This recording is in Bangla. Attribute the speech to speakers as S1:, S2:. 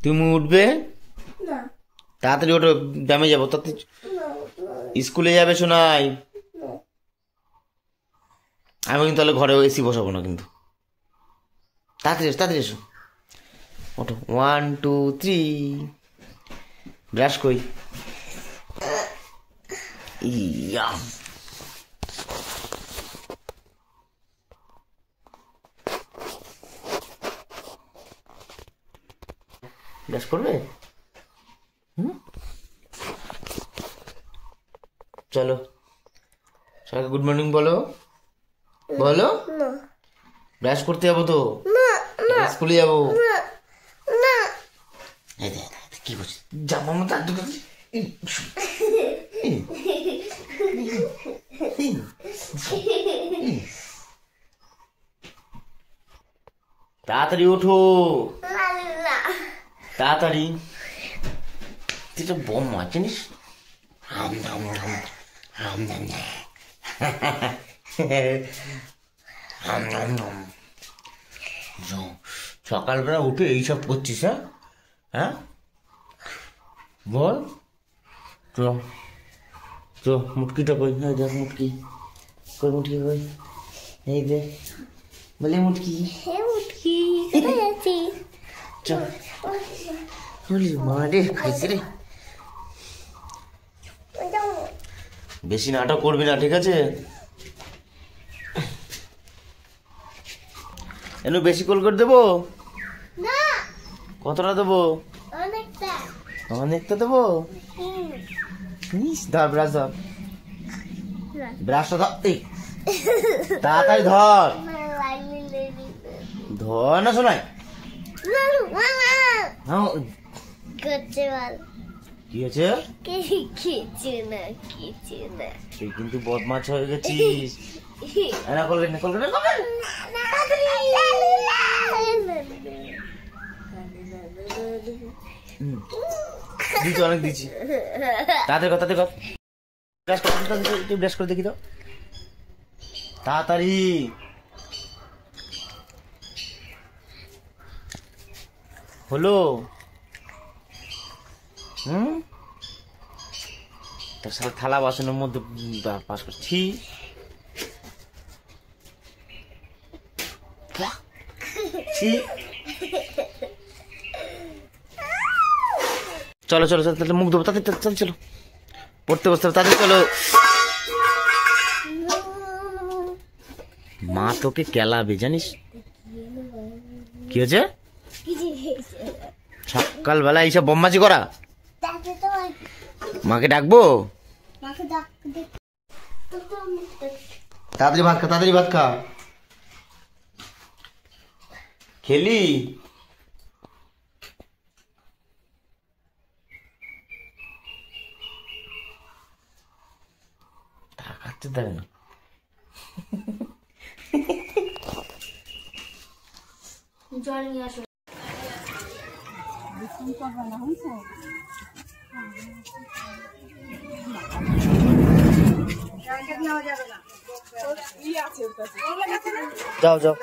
S1: তুমি উঠবে? তাড়াতাড়ি ওঠো, ব্যায়ামে যাবো। স্কুলে যাবে শোনাই। আমি কিন্তু তাহলে ঘরে এসি বসাবো না কিন্তু। তাড়াতাড়ি এসো, তাড়াতাড়ি এসো, ওঠো। 1 2 3। ব্রাশ কই? ইয়া, ব্রাশ করবে? চলো সবাইকে গুড মর্নিং বলো। বলো। ব্রাশ করতে যাবো তো, স্কুলে যাবো। কি বলছি, জামা মতো তাড়াতাড়ি ওঠো, তাড়াতাড়ি। তুই তো বম মাছ জানিস। সকালবেলা উঠে এইসব করছিস? হ্যাঁ হ্যাঁ, বল। তো তো মুটকিটা কই? হ্যাঁ দেখ মুটকি কই, মুটকি কই? এই দে বলে মুটকি। মারে খাইছে রে। বেশি নাটক করবি না, ঠিক আছে? এনু বেশি কোলগেট দেবো? কতটা দেবো? অনেকটা দেবো। ধর ব্রাশ, ধর ব্রাশটা, ধর তাড়াতাড়ি ধর। ধর না শোনাই। কি হয়েছে? তুই কিন্তু বদমাছ হয়ে গেছিস। অনেক দিচ্ছি। তাড়াতাড়ি কর, তাড়াতাড়ি কর। ব্রাশ করে দেখি তো, তাড়াতাড়ি। হলো? তোর সাথে থালা বাসনের মধ্যে পাস করছি। চলো চলো চলো, মুখ দেবো তাড়াতাড়ি। চলো পড়তে বসতে হবে, তাড়াতাড়ি চলো। মা তোকে কেলাবে জানিস। কি হয়েছে? সকালবেলা এইসব বম্বাজি করা। মাকে ডাকবো? তাড়াতাড়ি ভাত খা, তাড়াতাড়ি ভাত খা। খেলি? টাকাতে দেবে না। জল নিয়ে আসো। যাও যাও।